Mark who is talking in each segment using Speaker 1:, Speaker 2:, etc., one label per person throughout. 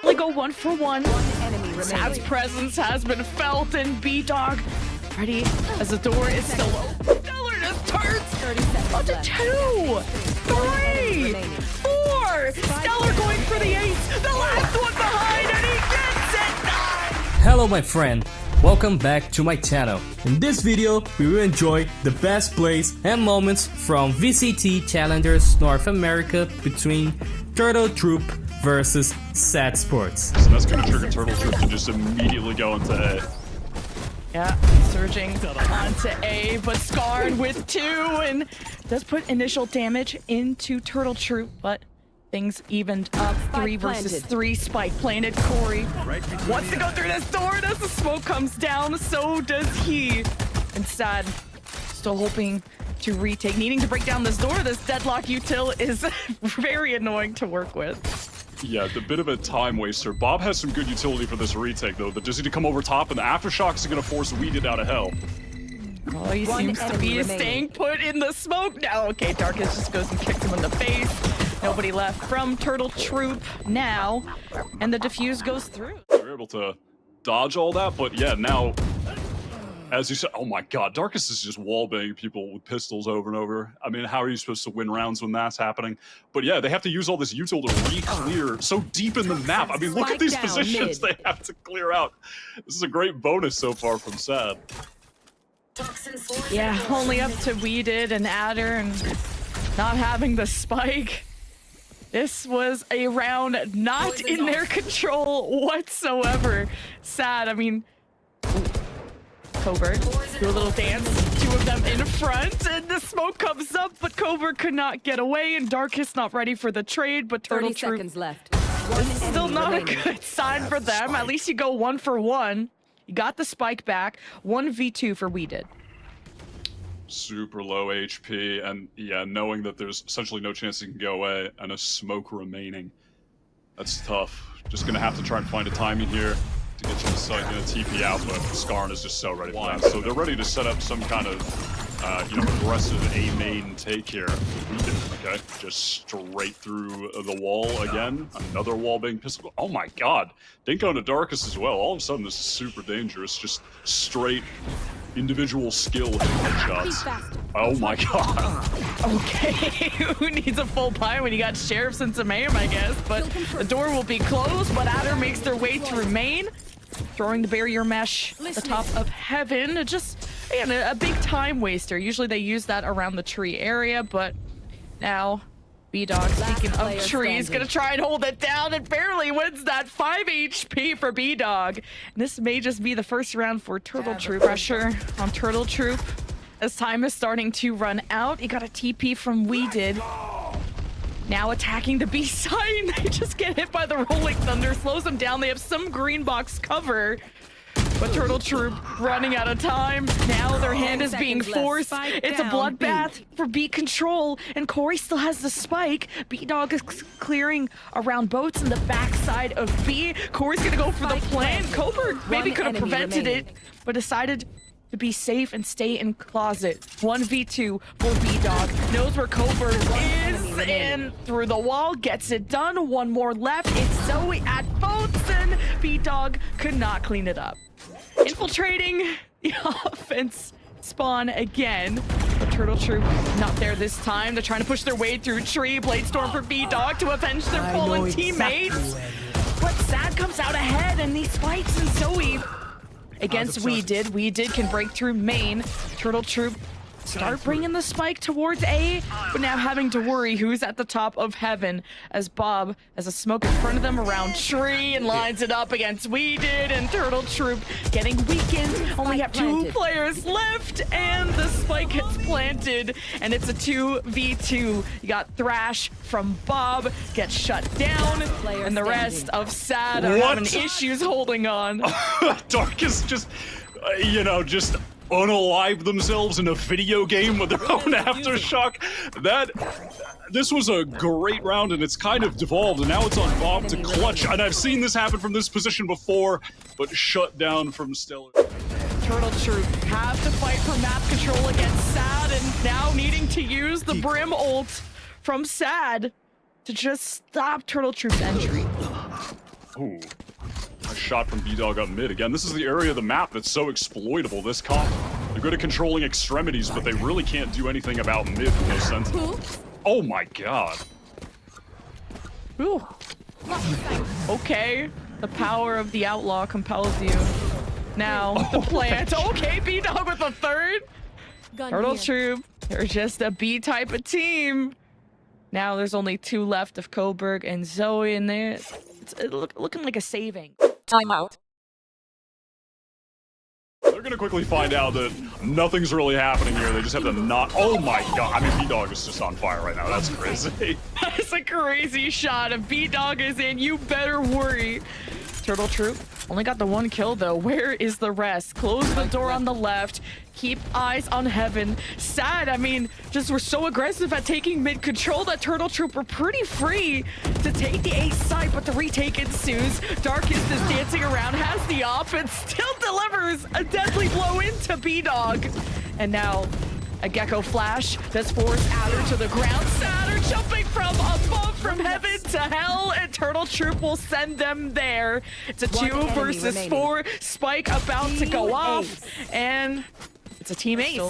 Speaker 1: Only go 1 for 1. SaD's presence has been felt, and B-Dog ready as the door is still open. Stellar just turns onto 2, 3, 4. Stellar going for the ace. The last one behind, and he gets it done.
Speaker 2: Hello my friend, welcome back to my channel. In this video, we will enjoy the best plays and moments from VCT Challengers North America between Turtle Troop versus SaD Sports.
Speaker 3: So that's going to trigger Turtle Troop to just immediately go into A.
Speaker 1: Yeah, surging onto A, but scarred with 2, and does put initial damage into Turtle Troop, but things evened up. 3 versus 3. Spike planted. Corey wants to go through this door, and as the smoke comes down, so does he. And SaD still hoping to retake, needing to break down this door. This deadlock util is very annoying to work with.
Speaker 3: Yeah, a bit of a time waster. Bob has some good utility for this retake, though. But does he to come over top, and the aftershocks are going to force Weeded out of hell.
Speaker 1: Oh, he seems to be staying put in the smoke now. Okay, Darkus just goes and kicks him in the face. Nobody left from Turtle Troop now, and the defuse goes through.
Speaker 3: They're able to dodge all that, but yeah, now, as you said, oh my god, Darkus is just wallbanging people with pistols over and over. I mean, how are you supposed to win rounds when that's happening? But yeah, they have to use all this util to re-clear so deep in the map. I mean, look at these positions they have to clear out. This is a great bonus so far from SaD.
Speaker 1: Yeah, only up to Weeded and Adder, and not having the spike. This was a round not in their control whatsoever. SaD, I mean, Covert, do a little dance, 2 of them in front, and the smoke comes up, but Covert could not get away, and Darkus not ready for the trade, but Turtle Troop
Speaker 4: left.
Speaker 1: This is still not a good sign for them. At least you go 1 for 1. You got the spike back. 1v2 for Weeded.
Speaker 3: Super low HP, and yeah, knowing that there's essentially no chance he can go away, and a smoke remaining. That's tough. Just gonna have to try and find a timing here to get you to start gonna TP out, but Skarn is just so ready for that. So they're ready to set up some kind of, aggressive A main take here. Okay, just straight through the wall again. Another wall being pistol. Oh my god, Dinko into Darkus as well. All of a sudden, this is super dangerous. Just straight individual skill headshots. Oh my god.
Speaker 1: Okay, who needs a full buy when you got sheriffs and some aim, I guess? But the door will be closed, but Adder makes their way through main, throwing the barrier mesh at the top of heaven. Just, again, a big time waster. Usually they use that around the tree area, but now B-Dog, speaking of trees, gonna try and hold it down and barely wins that 5 HP for B-Dog. And this may just be the first round for Turtle Troop. Pressure on Turtle Troop as time is starting to run out. You got a TP from Weeded. Now attacking the B side. They just get hit by the Rolling Thunder, slows them down. They have some green box cover. But Turtle Troop running out of time. Now their hand is being forced. It's a bloodbath for B control. And Corey still has the spike. B-Dog is clearing around boats in the backside of B. Corey's gonna go for the plan. Covert maybe could have prevented it, but decided to be safe and stay in closet. 1v2 for B-Dog. Knows where Covert is, and through the wall, gets it done. 1 more left. It's Zoe at boats, and B-Dog could not clean it up. Infiltrating the offense spawn again. But Turtle Troop not there this time. They're trying to push their way through tree. Blade Storm for B-Dog to avenge their fallen teammates. But SaD comes out ahead, and these fights and Zoe against Weeded. Weeded can break through main. Turtle Troop start bringing the spike towards A, but now having to worry who's at the top of heaven as Bob has a smoke in front of them around tree and lines it up against Weeded, and Turtle Troop getting weakened. Only have 2 players left, and the spike gets planted, and it's a 2v2. You got Thrash from Bob, gets shut down, and the rest of SaD are having issues holding on.
Speaker 3: Darkus just, just unalive themselves in a video game with their own aftershock. This was a great round, and it's kind of devolved, and now it's on Bob to clutch. And I've seen this happen from this position before, but shut down from Stellar.
Speaker 1: Turtle Troop have to fight for map control against SaD, and now needing to use the Brim ult from SaD to just stop Turtle Troop's entry.
Speaker 3: Ooh. A shot from B-Dog up mid. Again, this is the area of the map that's so exploitable. This comp, they're good at controlling extremities, but they really can't do anything about mid with no sentinel. Oh my god.
Speaker 1: Ooh. Okay. The power of the outlaw compels you. Now, the plant. Okay, B-Dog with a third. Turtle Troop, they're just a B type of team. Now there's only 2 left of Coburg and Zoe in there. It's looking like a saving.
Speaker 4: Timeout.
Speaker 3: They're gonna quickly find out that nothing's really happening here. They just have to not. Oh my god. I mean, B-Dog is just on fire right now. That's crazy.
Speaker 1: That's a crazy shot. If B-Dog is in, you better worry. Turtle Troop only got the 1 kill though. Where is the rest? Close the door on the left. Keep eyes on heaven. SaD, I mean, just were so aggressive at taking mid control that Turtle Troop were pretty free to take the ace side, but the retake ensues. Darkest is dancing around, has the op, and still delivers a deadly blow into B-Dog. And now a Gecko flash that's forced Adder to the ground. Adder jumping from above, from heaven to hell, and Turtle Troop will send them there. It's a 2 versus 4. Spike about to go off, and it's a team ace.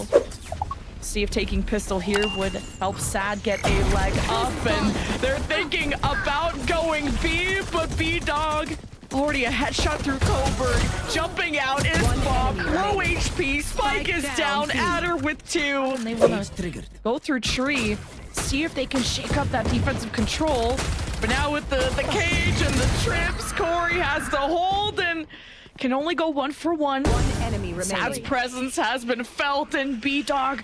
Speaker 1: See if taking pistol here would help SaD get a leg up, and they're thinking about going B, but B-Dog already a headshot through Coburg. Jumping out is Bob. Low HP. Spike is down. Adder with 2. And they want to go through tree, see if they can shake up that defensive control. But now with the cage and the trips, Corey has the hold and can only go 1 for 1. SaD's presence has been felt, and B-Dog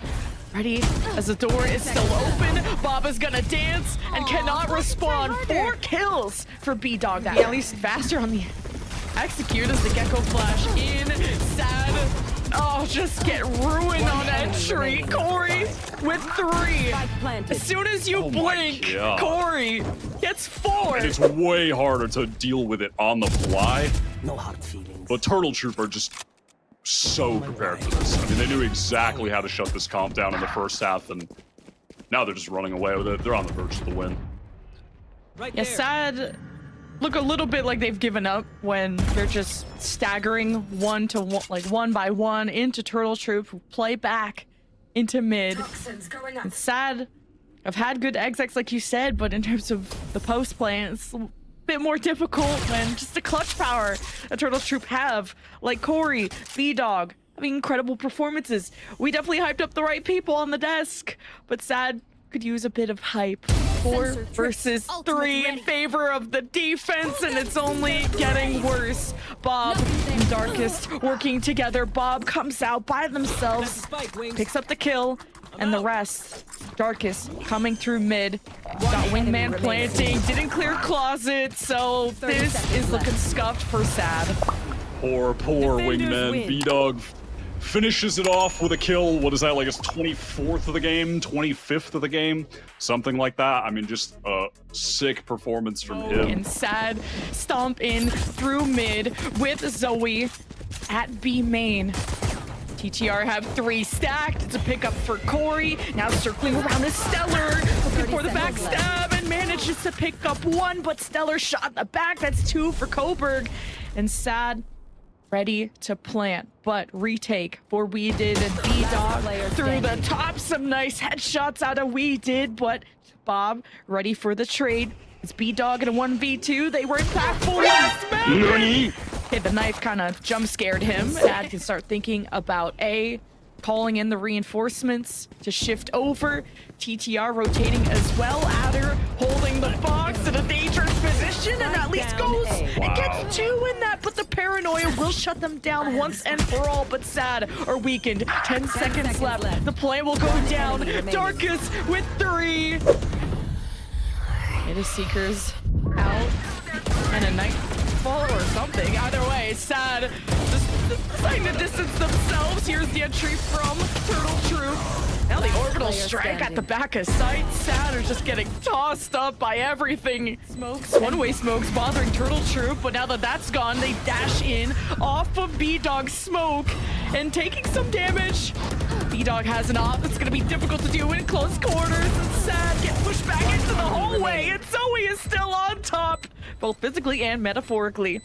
Speaker 1: ready as the door is still open. Bob is gonna dance and cannot respond. 4 kills for B-Dog. Be at least faster on the execute as the Gecko flash in. SaD, oh, just get ruined on entry. Corey with 3. As soon as you blink, Corey gets 4.
Speaker 3: And it's way harder to deal with it on the fly.
Speaker 4: No hard feelings.
Speaker 3: But Turtle Troop are just so prepared for this. I mean, they knew exactly how to shut this comp down in the first half, and now they're just running away with it. They're on the verge of the win.
Speaker 1: Yeah, SaD look a little bit like they've given up when they're just staggering 1 to 1, like 1 by 1 into Turtle Troop, who play back into mid. And SaD have had good execs like you said, but in terms of the post play, it's a bit more difficult when just the clutch power that Turtle Troop have, like Corey, B-Dog, having incredible performances. We definitely hyped up the right people on the desk, but SaD could use a bit of hype. 4 versus 3 in favor of the defense, and it's only getting worse. Bob and Darkest working together. Bob comes out by themselves, picks up the kill, and the rest. Darkest coming through mid. Got wingman planting, didn't clear closet, so this is looking scuffed for SaD.
Speaker 3: Poor wingman. B-Dog finishes it off with a kill. What is that, like his 24th of the game? 25th of the game? Something like that. I mean, just a sick performance from him.
Speaker 1: And SaD stomp in through mid with Zoe at B main. TTR have 3 stacked. It's a pickup for Corey. Now circling around is Stellar. Looking for the backstab and manages to pick up 1, but Stellar shot in the back. That's 2 for Coburg. And SaD ready to plant, but retake for We Did and B-Dog through the top. Some nice headshots out of We Did, but Bob ready for the trade. It's B-Dog in a 1v2. They were impactful last match. Okay, the knife kind of jump scared him. SaD can start thinking about A, calling in the reinforcements to shift over. TTR rotating as well. Adder holding the box in a dangerous position, and at least goes and gets 2 in that, but the paranoia will shut them down once and for all. But SaD are weakened. 10 seconds left. The play will go down. Darkest with 3. It is Seekers out and a nightfall or something. Either way, SaD just deciding to distance themselves. Here's the entry from Turtle Troop. Now the orbital strike at the back of sight. SaD are just getting tossed up by everything. Smokes, one-way smokes bothering Turtle Troop, but now that that's gone, they dash in off of B-Dog's smoke and taking some damage. B-Dog has an op. It's going to be difficult to do in close quarters. And SaD get pushed back into the hallway. It's Zoe both physically and metaphorically.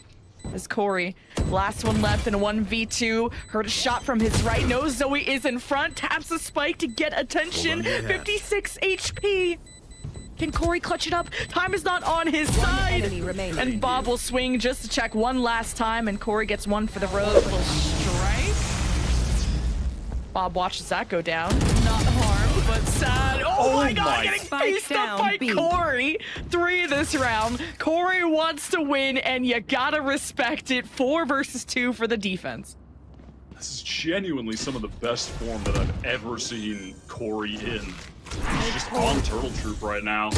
Speaker 1: As Corey, last one left in a 1v2, heard a shot from his right, knows Zoe is in front, taps the spike to get attention, 56 HP. Can Corey clutch it up? Time is not on his side. And Bob will swing just to check one last time, and Corey gets one for the road. Little strike. Bob watches that go down. Not harmed, but SaD. Oh my god, getting faced up by Corey. 3 this round. Corey wants to win, and you gotta respect it. 4 versus 2 for the defense.
Speaker 3: This is genuinely some of the best form that I've ever seen Corey in. He's just on Turtle Troop right now.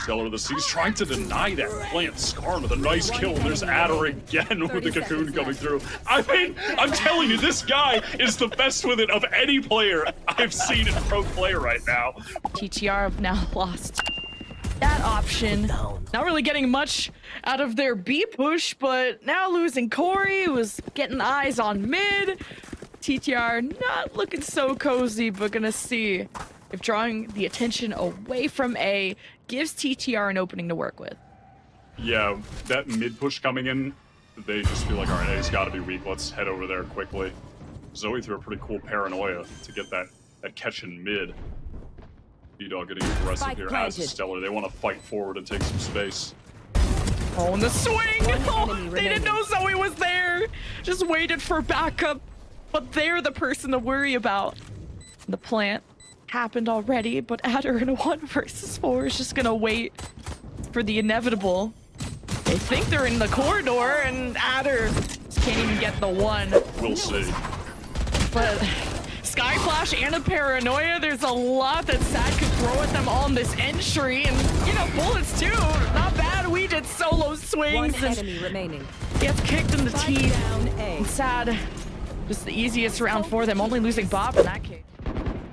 Speaker 3: Stellar of the Seas trying to deny that plant. Skarn with a nice kill. And there's Adder again with the cocoon coming through. I mean, I'm telling you, this guy is the best with it of any player I've seen in pro play right now.
Speaker 1: TTR have now lost that option. Not really getting much out of their B push, but now losing Corey, who was getting eyes on mid. TTR not looking so cozy, but gonna see if drawing the attention away from A gives TTR an opening to work with.
Speaker 3: Yeah, that mid push coming in, they just feel like, all right, A's got to be weak. Let's head over there quickly. Zoe threw a pretty cool paranoia to get that catch in mid. B-Dog getting aggressive here as a Stellar. They want to fight forward and take some space.
Speaker 1: Oh, and the swing! Oh, they didn't know Zoe was there. Just waited for backup, but they're the person to worry about. The plant happened already, but Adder in a 1 versus 4 is just gonna wait for the inevitable. They think they're in the corridor, and Adder can't even get the 1.
Speaker 3: We'll see.
Speaker 1: But Sky Flash and a Paranoia, there's a lot that SaD could throw at them on this entry, and you know, bullets too, not bad. We did solo swings.
Speaker 5: 1 enemy remaining.
Speaker 1: Gets kicked in the teeth. And SaD, just the easiest round for them, only losing Bob in that case.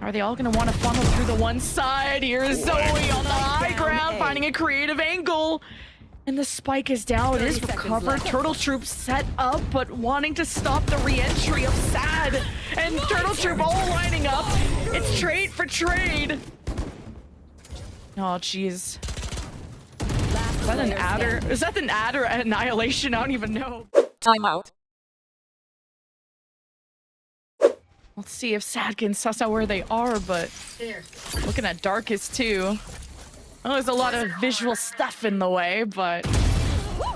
Speaker 1: Are they all going to want to funnel through the one side? Here's Zoe on the high ground, finding a creative angle. And the spike is down. It is recovered. Turtle Troop set up, but wanting to stop the re-entry of SaD. And Turtle Troop all lining up. It's trade for trade. Oh, jeez. Is that an Adder? Is that an Adder annihilation? I don't even know.
Speaker 4: Timeout.
Speaker 1: Let's see if SaD can suss out where they are, but looking at Darkest too. Oh, there's a lot of visual stuff in the way, but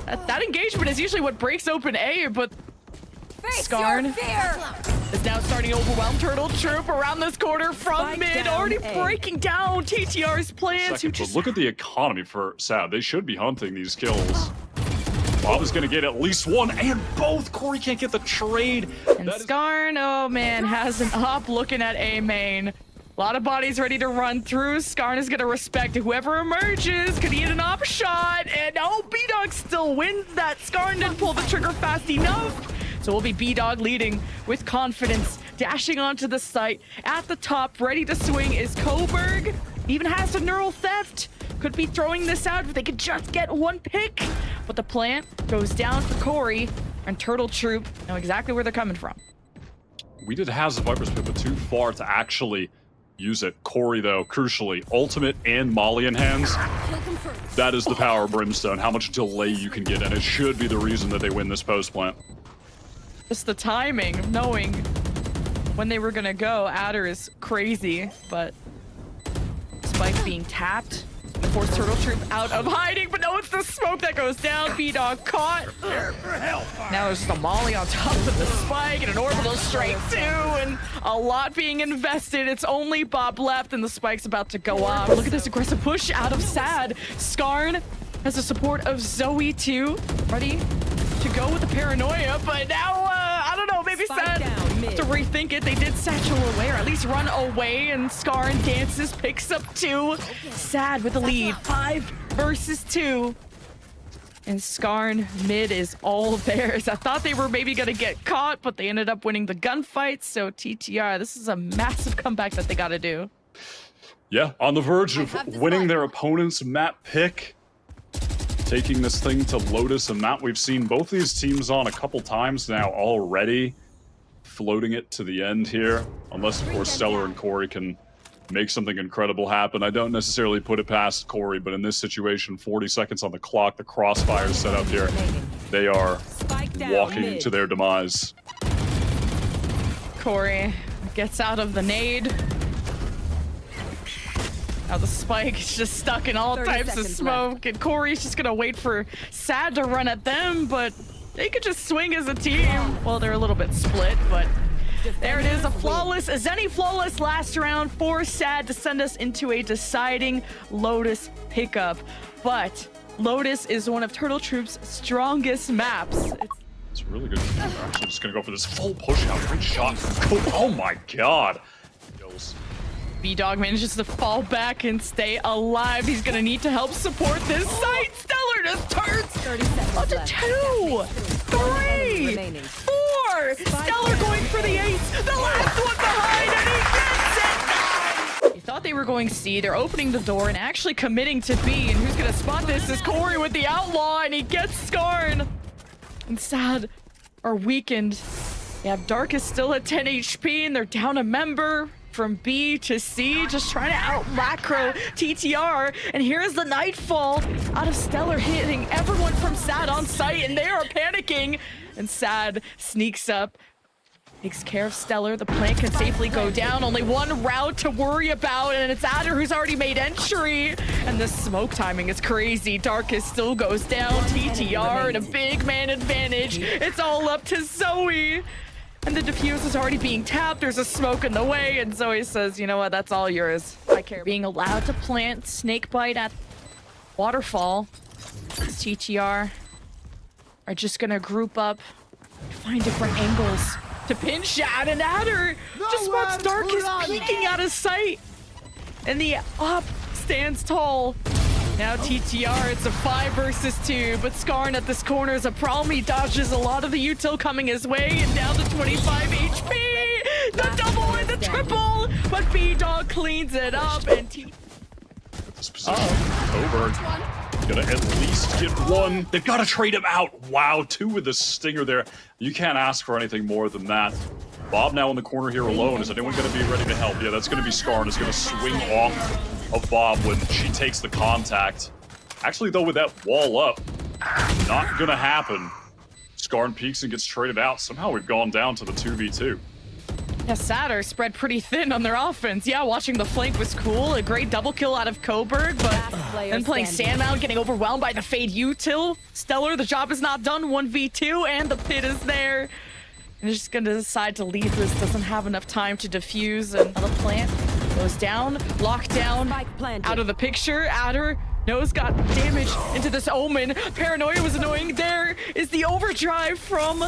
Speaker 1: that engagement is usually what breaks open A, but Skarn is now starting to overwhelm Turtle Troop around this corner from mid, already breaking down TTR's plans.
Speaker 3: Look at the economy for SaD. They should be hunting these kills. Bob is going to get at least 1, and both. Corey can't get the trade.
Speaker 1: And Skarn, oh man, has an up looking at A main. A lot of bodies ready to run through. Skarn is going to respect whoever emerges. Could he hit an op shot? And oh, B-Dog still wins that. Skarn didn't pull the trigger fast enough. So we'll be B-Dog leading with confidence, dashing onto the site. At the top, ready to swing is Coburg. Even has a neural theft. Could be throwing this out if they could just get 1 pick. But the plant goes down for Corey, and Turtle Troop know exactly where they're coming from.
Speaker 3: We did have the Viper's Pit, but too far to actually use it. Corey, though, crucially, ultimate and Molly in hands. That is the power of Brimstone, how much delay you can get, and it should be the reason that they win this post plant.
Speaker 1: Just the timing of knowing when they were gonna go. Adder is crazy, but Spike being tapped. Force Turtle Troop out of hiding, but no, it's the smoke that goes down. B-Dog caught. Now there's just a molly on top of the spike and an orbital straight too, and a lot being invested. It's only Bob left, and the spike's about to go off. Look at this aggressive push out of SaD. Skarn has the support of Zoe too, ready to go with the paranoia, but now I don't know, maybe SaD have to rethink it. They did satchel away, or at least run away, and Skarn dances, picks up 2. SaD with the lead, 5 versus 2. And Skarn mid is all theirs. I thought they were maybe gonna get caught, but they ended up winning the gunfight. So TTR, this is a massive comeback that they gotta do.
Speaker 3: Yeah, on the verge of winning their opponent's map pick. Taking this thing to Lotus, a map we've seen both these teams on a couple times now already. Floating it to the end here. Unless, of course, Stellar and Corey can make something incredible happen. I don't necessarily put it past Corey, but in this situation, 40 seconds on the clock, the crossfire set up here. They are walking to their demise.
Speaker 1: Corey gets out of the nade. Now the spike is just stuck in all types of smoke, and Corey's just gonna wait for SaD to run at them, but they could just swing as a team. Well, they're a little bit split, but there it is, a Zenny flawless last round for SaD to send us into a deciding Lotus pickup. But Lotus is one of Turtle Troop's strongest maps.
Speaker 3: It's a really good team. They're actually just gonna go for this full push out. Great shot. Oh my god.
Speaker 1: B-Dog manages to fall back and stay alive. He's gonna need to help support this site. Stellar just turns up to 2, 3, 4. Stellar going for the ace. The last one behind, and he gets it. They thought they were going C. They're opening the door and actually committing to B. And who's gonna spot this is Corey with the outlaw, and he gets Skarn. And SaD are weakened. They have Darkest still at 10 HP, and they're down a member. From B to C, just trying to out macro TTR. And here's the Nightfall out of Stellar hitting everyone from SaD on site, and they are panicking. And SaD sneaks up, takes care of Stellar. The plant can safely go down. Only one route to worry about, and it's Adder who's already made entry. And the smoke timing is crazy. Darkest still goes down. TTR and a big man advantage. It's all up to Zoe. And the defuse is already being tapped. There's a smoke in the way, and Zoe says, you know what, that's all yours. I care. Being allowed to plant Snakebite at Waterfall. TTR are just gonna group up, find different angles to pin SaD, and Adder just wants Darkest peeking out of sight. And the up stands tall. Now TTR, it's a 5 versus 2, but Skarn at this corner is a problem. He dodges a lot of the util coming his way, and down to 25 HP. The double and the triple, but B-Dog cleans it up, and
Speaker 3: this position, Coburn gonna at least get one. They've got to trade him out. Wow, 2 with the stinger there. You can't ask for anything more than that. Bob now in the corner here alone. Is anyone going to be ready to help? Yeah, that's going to be Skarn. Is going to swing off of Bob when she takes the contact. Actually, though, with that wall up, not going to happen. Skarn peeks and gets traded out. Somehow we've gone down to the 2v2.
Speaker 1: Yeah, SaD are spread pretty thin on their offense. Yeah, watching the flank was cool. A great double kill out of Coburg, but then playing Sandmount, getting overwhelmed by the Fade util. Stellar, the job is not done. 1v2, and the pit is there. And they're just gonna decide to leave this. Doesn't have enough time to defuse, and the plant goes down, lockdown, out of the picture. Adder nose got damage into this Omen. Paranoia was annoying. There is the overdrive from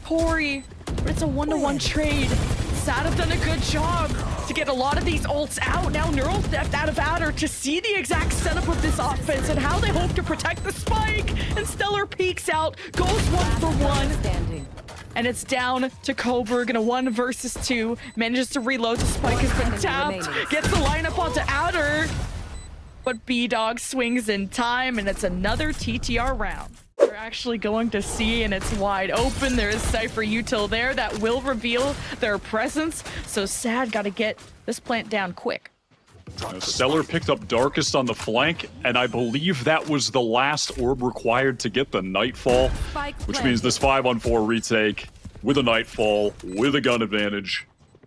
Speaker 1: Corey, but it's a 1-to-1 trade. SaD have done a good job to get a lot of these ults out. Now Neural Theft out of Adder to see the exact setup of this offense and how they hope to protect the spike. And Stellar peeks out, goes 1-for-1. And it's down to Coburg in a 1 versus 2. Manages to reload. The spike has been tapped. Gets the lineup onto Adder. But B-Dog swings in time, and it's another TTR round. They're actually going to see, and it's wide open. There is Cypher util there that will reveal their presence. So SaD got to get this plant down quick.
Speaker 3: Stellar picked up Darkest on the flank, and I believe that was the last orb required to get the Nightfall, which means this 5-on-4 retake with a Nightfall, with a gun advantage,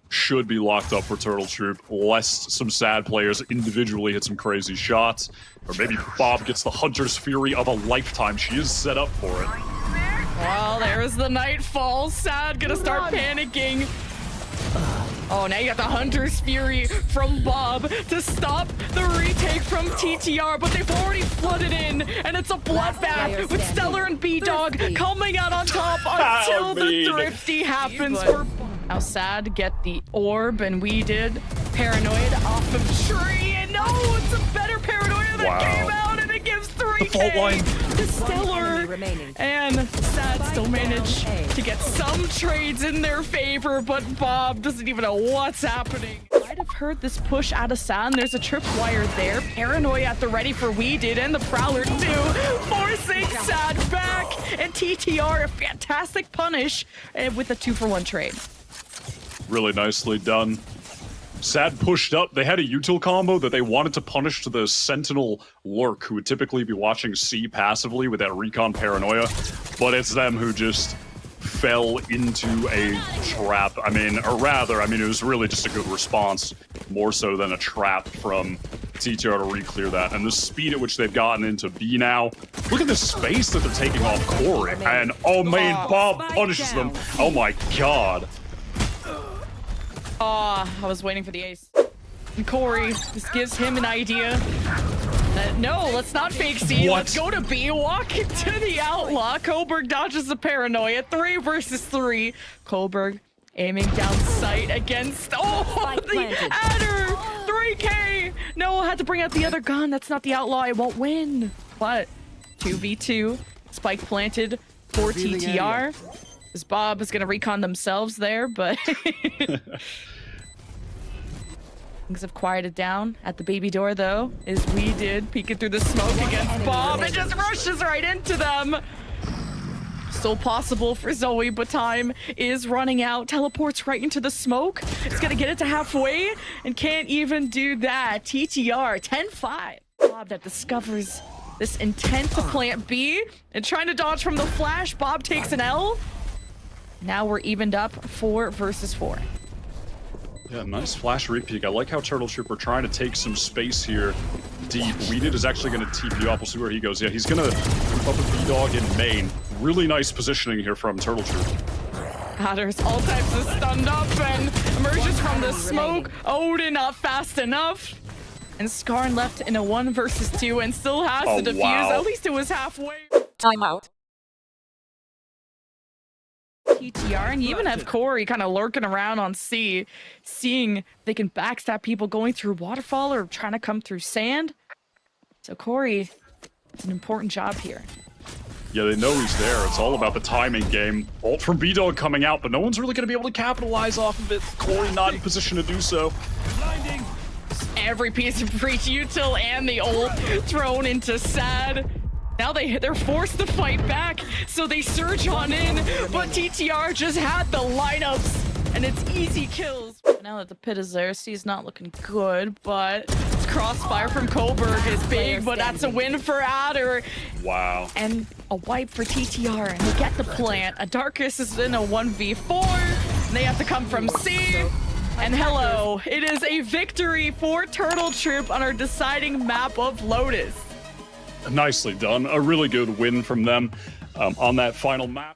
Speaker 3: should be locked up for Turtle Troop, lest some SaD players individually hit some crazy shots, or maybe Bob gets the Hunter's Fury of a lifetime. She is set up for it.
Speaker 1: Well, there's the Nightfall. SaD gonna start panicking. Oh, now you got the Hunter's Fury from Bob to stop the retake from TTR, but they've already flooded in, and it's a bloodbath with Stellar and B-Dog coming out on top until the Thrifty happens for now SaD get the orb, and we did Paranoid off of Tree, and no, it's a better Paranoia that came out, and it gives 3K to Stellar, and SaD still managed to get some trades in their favor, but Bob doesn't even know what's happening. Might have heard this push out of SaD. There's a tripwire there. Paranoia at the ready for We Did, and the Prowler too, forcing SaD back, and TTR a fantastic punish with a 2-for-1 trade.
Speaker 3: Really nicely done. SaD pushed up. They had a util combo that they wanted to punish to the Sentinel Lurk, who would typically be watching C passively with that recon paranoia, but it's them who just fell into a trap. I mean, or rather, I mean, it was really just a good response, more so than a trap from TTR to re-clear that. And the speed at which they've gotten into B now. Look at the space that they're taking off Corey. And, oh man, Bob punishes them. Oh my god.
Speaker 1: I was waiting for the ace. And Corey, this gives him an idea. No, let's not fake C.
Speaker 3: What?
Speaker 1: Let's go to B. Walk into the outlaw. Kohlberg dodges the paranoia. 3 versus 3. Kohlberg aiming down sight against. Oh, the adder! 3K! No, had to bring out the other gun. That's not the outlaw. I won't win. But 2v2. Spike planted for TTR. As Bob is going to recon themselves there, but things have quieted down at the baby door, though, as we did peeking through the smoke against Bob. It just rushes right into them. Still possible for Zoe, but time is running out. Teleports right into the smoke. It's going to get it to halfway and can't even do that. TTR 10-5. Bob that discovers this intent to plant B and trying to dodge from the flash. Bob takes an L. Now we're evened up 4 versus 4.
Speaker 3: Yeah, nice flash repeat. I like how Turtle Trooper trying to take some space here deep. Weeded is actually going to TP up. We'll see where he goes. Yeah, he's going to move up a B-Dog in main. Really nice positioning here from Turtle Trooper.
Speaker 1: Adder's all types of stunned up and emerges from the smoke. Odin not fast enough. And Skarn left in a 1 versus 2 and still has to defuse.
Speaker 3: Wow.
Speaker 1: At least it was halfway.
Speaker 4: Timeout.
Speaker 1: TTR, and you even have Corey kind of lurking around on C, seeing they can backstab people going through waterfall or trying to come through sand. So Corey, it's an important job here.
Speaker 3: Yeah, they know he's there. It's all about the timing game. Ult from B-Dog coming out, but no one's really going to be able to capitalize off of it. Corey not in position to do so.
Speaker 1: Every piece of breach util and the ult thrown into SaD. Now they're forced to fight back, so they surge on in, but TTR just had the lineups, and it's easy kills. Now that the pit is there, C's not looking good, but this crossfire from Kohlberg is big, but that's a win for Adder.
Speaker 3: Wow.
Speaker 1: And a wipe for TTR, and they get the plant. A Darkus is in a 1v4, and they have to come from C. And hello, it is a victory for Turtle Troop on our deciding map of Lotus.
Speaker 3: Nicely done. A really good win from them on that final map.